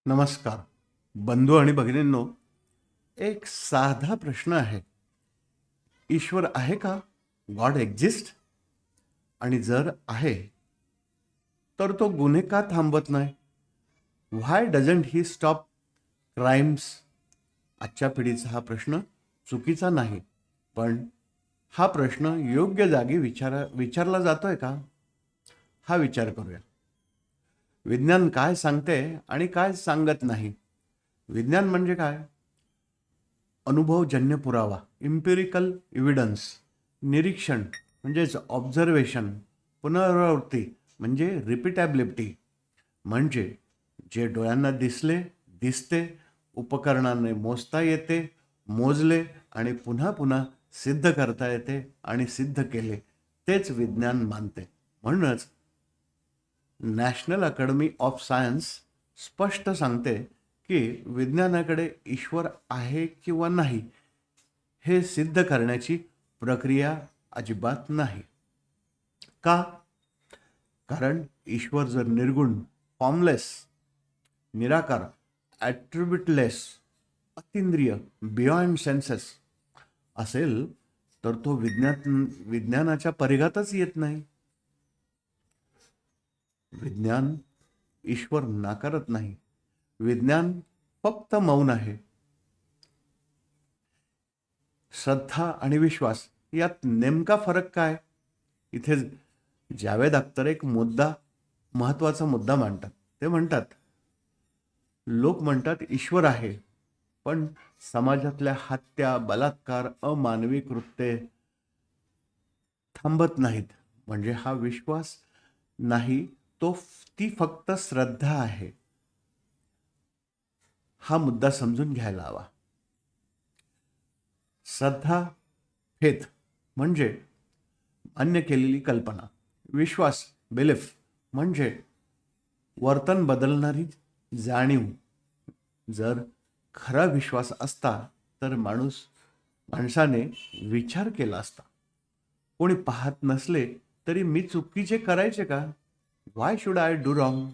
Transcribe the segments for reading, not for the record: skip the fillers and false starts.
नमस्कार बंधू आणि भगिनींनो. एक साधा प्रश्न आहे. ईश्वर आहे का? God exist? आणि जर आहे तर तो गुन्हे का थांबवत नाही? व्हाय डझंट ही स्टॉप क्राईम्स? आजच्या पिढीचा हा प्रश्न चुकीचा नाही, पण हा प्रश्न योग्य जागी विचारला जातोय का? हा विचार करूया. विज्ञान काय सांगते आणि काय सांगत नाही. विज्ञान म्हणजे काय? अनुभवजन्य पुरावा, इम्पेरिकल एव्हिडन्स. निरीक्षण म्हणजेच ऑब्झर्वेशन. पुनरावृत्ती म्हणजे रिपीटॅबिलिटी. म्हणजे जे डोळ्यांना दिसते, उपकरणाने मोजता येते, मोजले आणि पुन्हा पुन्हा सिद्ध करता येते आणि सिद्ध केले, तेच विज्ञान मानते. म्हणूनच नॅशनल अकॅडमी ऑफ सायन्स स्पष्ट सांगते की विज्ञानाकडे ईश्वर आहे किंवा नाही हे सिद्ध करण्याची प्रक्रिया अजिबात नाही. का? कारण ईश्वर जर निर्गुण, फॉर्मलेस, निराकार, ॲट्रिब्युटलेस, अतिंद्रिय, बियॉन्ड सेन्सेस असेल तर तो विज्ञानाच्या परिघातच येत नाही. विज्ञान ईश्वर नाकारत नाही. विज्ञान फक्त मौन आहे. श्रद्धा आणि विश्वास यात नेमका फरक काय? इथे जावेद अख्तर एक महत्वाचा मुद्दा मांडतात. ते म्हणतात, लोक म्हणतात ईश्वर आहे, पण समाजातल्या हत्या, बलात्कार, अमानवी कृत्ये थांबत नाहीत. म्हणजे हा विश्वास नाही, ती फक्त श्रद्धा आहे. हा मुद्दा समजून घ्यायला हवा. श्रद्धा, फेथ म्हणजे मान्य केलेली कल्पना. विश्वास, बिलीफ म्हणजे वर्तन बदलणारी जाणीव. जर खरा विश्वास असता तर माणसाने विचार केला असता. कोणी पाहत नसले तरी मी चुकीचे करायचे का? व्हाय शुड आय डू रॉंग?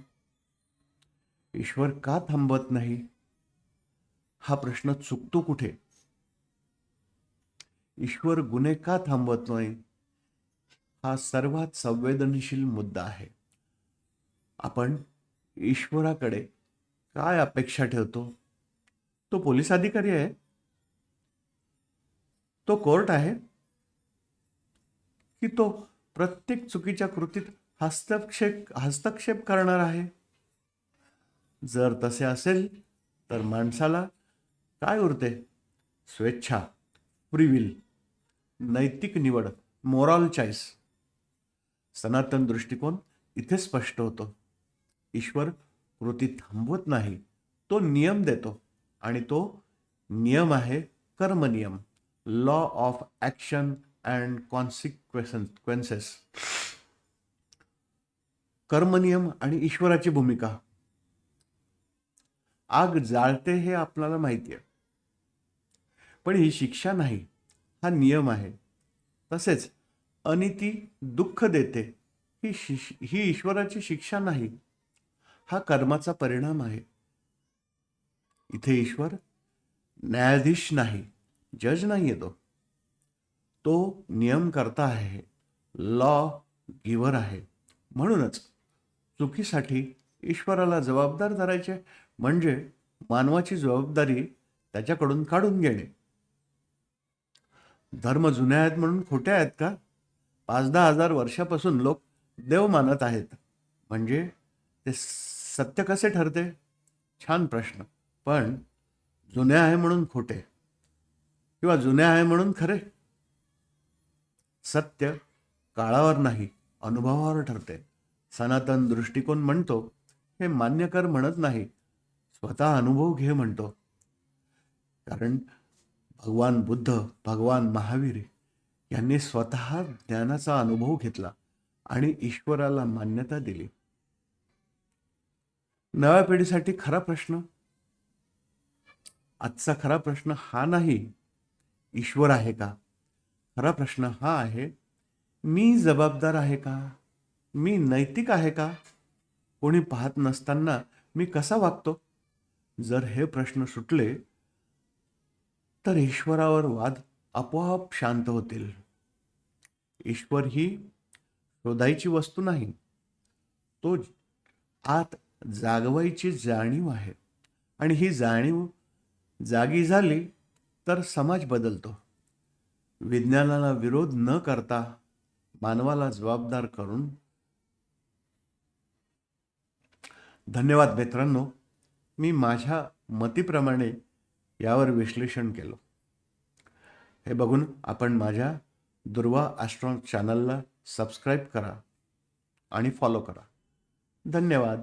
ईश्वर का थांबवत नाही? हा प्रश्न चुकतो कुठे? ईश्वर गुन्हे का थांबवत नाही? हा सर्वात संवेदनशील मुद्दा आहे. आपण ईश्वराकडे काय अपेक्षा ठेवतो? तो पोलीस अधिकारी आहे? तो कोर्ट आहे? की तो प्रत्येक चुकीच्या कृतीत हस्तक्षेप करणार आहे? जर तसे असेल तर माणसाला काय उरते? स्वेच्छा, फ्री विल, नैतिक निवड, मोरल चॉईस. सनातन दृष्टिकोन इथे स्पष्ट होतो. ईश्वर कृती थांबवत नाही, तो नियम देतो. आणि तो नियम आहे कर्मनियम, law of action and consequences. कर्मनियम आणि ईश्वराची भूमिका. आग जाळते हे आपल्याला माहिती आहे, पण ही शिक्षा नाही, हा नियम आहे. तसेच अनिती दुःख देते, ही ईश्वराची शिक्षा नाही, हा कर्माचा परिणाम आहे. इथे ईश्वर न्यायाधीश नाही, जज नाही येतो. तो नियम करता आहे, लॉ गिव्हर आहे. म्हणूनच चुकीसाठी ईश्वराला जबाबदार धरायचे म्हणजे मानवाची जबाबदारी त्याच्याकडून काढून घेणे. धर्म जुने आहेत म्हणून खोटे आहेत का? 5,000-10,000 वर्षापासून लोक देव मानत आहेत. म्हणजे ते सत्य कसे ठरते? छान प्रश्न. पण जुने आहे म्हणून खोटे किंवा जुने आहे म्हणून खरे? सत्य काळावर नाही, अनुभवावर ठरते. सनातन दृष्टिकोन म्हणतो हे मान्य कर म्हणत नाही, स्वतः अनुभव घे म्हणतो. कारण भगवान बुद्ध, भगवान महावीर यांनी स्वतः ज्ञानाचा अनुभव घेतला आणि ईश्वराला मान्यता दिली. नव्या पिढीसाठी आजचा खरा प्रश्न हा नाही ईश्वर आहे का. खरा प्रश्न हा आहे, मी जबाबदार आहे का? मी नैतिक आहे का? कोणी पाहत नसताना मी कसा वागतो? जर हे प्रश्न सुटले तर ईश्वरावर वाद आपोआप शांत होतील. ईश्वर ही शोधायची वस्तू नाही, तो आत जागवायची जाणीव आहे. आणि ही जाणीव जागी झाली तर समाज बदलतो. विज्ञानाला विरोध न करता मानवाला जबाबदार करून. धन्यवाद मित्रांनो. मी माझ्या मतीप्रमाणे यावर विश्लेषण केलं. हे बघून आपण माझ्या दुर्वा ॲस्ट्रॉ चॅनलला सबस्क्राईब करा आणि फॉलो करा. धन्यवाद.